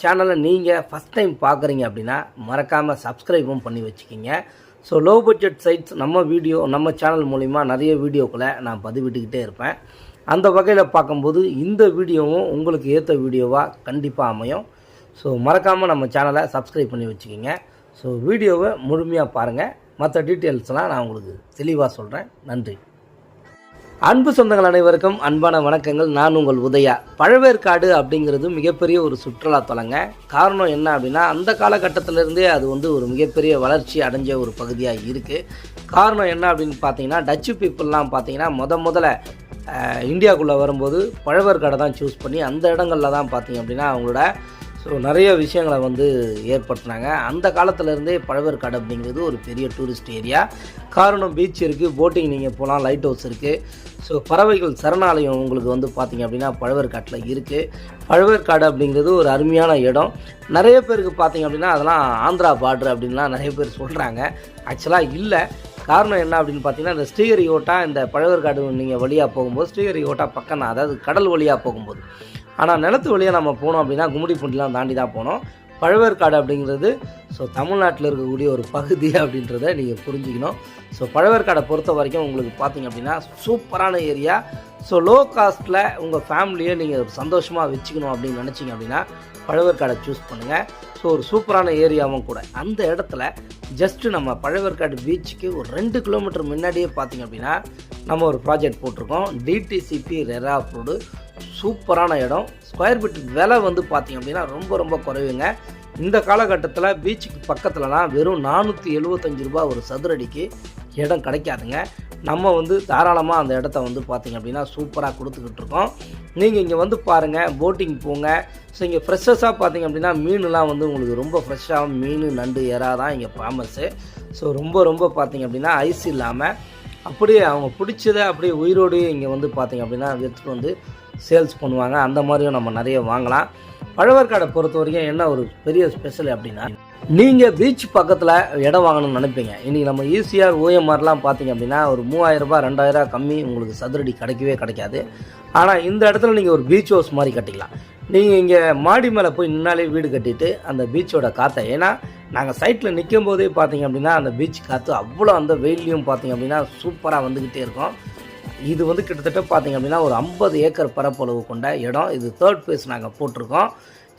சேனலை நீங்கள் first time பார்க்குறீங்க அப்படின்னா மறக்காமல் சப்ஸ்கிரைபும் பண்ணி வச்சுக்கிங்க. ஸோ லோ பட்ஜெட் சைட்ஸ் நம்ம சேனல் மூலிமா நிறைய வீடியோக்களை நான் பதிவிட்டுக்கிட்டே இருப்பேன். அந்த வகையில் பார்க்கும்போது இந்த வீடியோவும் உங்களுக்கு ஏற்ற வீடியோவாக கண்டிப்பாக அமையும். ஸோ மறக்காமல் நம்ம சேனலை சப்ஸ்கிரைப் பண்ணி வச்சுக்கிங்க. ஸோ வீடியோவை முழுமையாக பாருங்கள். மற்ற டீட்டெயில்ஸ்லாம் நான் உங்களுக்கு தெளிவாக சொல்கிறேன். நன்றி. அன்பு சொந்தங்கள் அனைவருக்கும் அன்பான வணக்கங்கள். நான் உங்கள் உதயா. பழவேற்காடு அப்படிங்கிறது மிகப்பெரிய ஒரு சுற்றுலாத்தலங்க. காரணம் என்ன அப்படின்னா, அந்த காலகட்டத்திலேருந்தே அது ஒரு மிகப்பெரிய வளர்ச்சி அடைஞ்ச ஒரு பகுதியாக இருக்குது. காரணம் என்ன அப்படின்னு பார்த்தீங்கன்னா, டச்சு பீப்புளெலாம் பார்த்தீங்கன்னா முதல்ல இந்தியாவுக்குள்ளே வரும்போது பழவேற்காடை தான் சூஸ் பண்ணி அந்த இடங்களில் தான் பார்த்தீங்க அப்படின்னா அவங்களோட நிறைய விஷயங்களை ஏற்படுத்தினாங்க. அந்த காலத்திலேருந்தே பழவேற்காடு அப்படிங்கிறது ஒரு பெரிய டூரிஸ்ட் ஏரியா. காரணம் பீச் இருக்குது, போட்டிங் நீங்கள் போகலாம், லைட் ஹவுஸ் இருக்குது. ஸோ பறவைகள் சரணாலயம் உங்களுக்கு பார்த்தீங்க அப்படின்னா பழவேற்காட்டில் இருக்குது. பழவேற்காடு அப்படிங்கிறது ஒரு அருமையான இடம். நிறைய பேருக்கு பார்த்தீங்க அப்படின்னா அதெல்லாம் ஆந்திரா பார்டர் அப்படின்லாம் நிறைய பேர் சொல்கிறாங்க. ஆக்சுவலாக இல்லை. காரணம் என்ன அப்படின்னு பார்த்தீங்கன்னா, இந்த ஸ்ரீஹரிகோட்டா இந்த பழவேற்காடு நீங்கள் வழியாக போகும்போது ஸ்ரீஹரிகோட்டா பக்கம் தான், அதாவது கடல் வழியாக போகும்போது. ஆனால் நிலத்து வழியாக நம்ம போனோம் அப்படின்னா கும்மிடிப்பூண்டிலாம் தாண்டி தான் போனோம். பழவேற்காடு அப்படிங்கிறது தமிழ்நாட்டில் இருக்கக்கூடிய ஒரு பகுதி அப்படின்றத நீங்கள் புரிஞ்சுக்கணும். ஸோ பழவேற்காடை பொறுத்த வரைக்கும் உங்களுக்கு பார்த்தீங்க அப்படின்னா சூப்பரான ஏரியா. ஸோ லோ காஸ்ட்டில் உங்கள் ஃபேமிலியை நீங்கள் சந்தோஷமாக வச்சுக்கணும் அப்படின்னு நினச்சிங்க அப்படின்னா பழவேற்காடை சூஸ் பண்ணுங்கள். ஸோ ஒரு சூப்பரான ஏரியாவும் கூட. அந்த இடத்துல ஜஸ்ட்டு நம்ம பழவேற்காடு பீச்சுக்கு ஒரு 2 கிலோமீட்டர் முன்னாடியே பார்த்தீங்க அப்படின்னா நம்ம ஒரு ப்ராஜெக்ட் போட்டிருக்கோம். DTCP RERA approved. சூப்பரான இடம். ஸ்கொயர் ஃபீட் விலை பார்த்தீங்க அப்படின்னா ரொம்ப குறைவுங்க. இந்த காலகட்டத்தில் பீச்சுக்கு பக்கத்துலலாம் வெறும் 475 ரூபா ஒரு சதுரடிக்கு இடம் கிடைக்காதுங்க. நம்ம தாராளமாக அந்த இடத்த பார்த்தீங்க அப்படின்னா சூப்பராக கொடுத்துக்கிட்டு இருக்கோம். நீங்கள் இங்கே பாருங்கள், போட்டிங் போங்க. ஸோ இங்கே ஃப்ரெஷ்ஷஸாக பார்த்தீங்க அப்படின்னா மீனுலாம் உங்களுக்கு ரொம்ப ஃப்ரெஷ்ஷாக மீன், நண்டு, எறா தான் இங்கே ஃபேமஸ்ஸு. ஸோ ரொம்ப பார்த்தீங்க அப்படின்னா ஐஸ் இல்லாமல் அப்படியே அவங்க பிடிச்சதை அப்படியே உயிரோடு இங்கே பார்த்தீங்க அப்படின்னா எடுத்துகிட்டு சேல்ஸ் பண்ணுவாங்க. அந்த மாதிரியும் நம்ம நிறைய வாங்கலாம். பழவேற்காடை பொறுத்த வரைக்கும் என்ன ஒரு பெரிய ஸ்பெஷல் அப்படின்னா, நீங்கள் பீச் பக்கத்தில் இடம் வாங்கணும்னு நினைப்பீங்க. இன்றைக்கி நம்ம ஈசிஆர் ஓஎம்ஆர்லாம் பார்த்தீங்க அப்படின்னா ஒரு 3000 ரூபாய் 2000 கம்மி உங்களுக்கு சதுரடி கிடைக்காது. ஆனால் இந்த இடத்துல நீங்கள் ஒரு பீச் ஹவுஸ் மாதிரி கட்டிக்கலாம். நீங்கள் இங்கே மாடி மேலே போய் நின்னாலே வீடு கட்டிட்டு அந்த பீச்சோட காற்றை, ஏன்னா நாங்கள் சைட்டில் நிற்கும் போதே பார்த்தீங்க அப்படின்னா அந்த பீச் காற்று அவ்வளோ அந்த வெயிலையும் பார்த்தீங்க அப்படின்னா சூப்பராக வந்துக்கிட்டே இருக்கும். இது கிட்டத்தட்ட பார்த்தீங்க அப்படின்னா ஒரு 50 ஏக்கர் பரப்பளவு கொண்ட இடம். இது 3rd ஃபேஸ் நாங்கள் போட்டிருக்கோம்.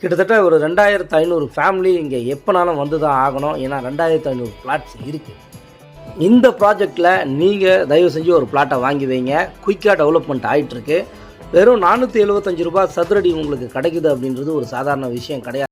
கிட்டத்தட்ட ஒரு 2500 ஃபேமிலி இங்கே எப்போனாலும் தான் ஆகணும். ஏன்னா 2500 பிளாட்ஸ் இருக்குது. இந்த ப்ராஜெக்டில் நீங்கள் தயவு செஞ்சு ஒரு பிளாட்டை வாங்கி வைங்க. குயிக்காக டெவலப்மெண்ட் ஆகிட்டுருக்கு. வெறும் 475 ரூபாய் சதுரடி உங்களுக்கு கிடைக்குது அப்படின்றது ஒரு சாதாரண விஷயம் கிடையாது.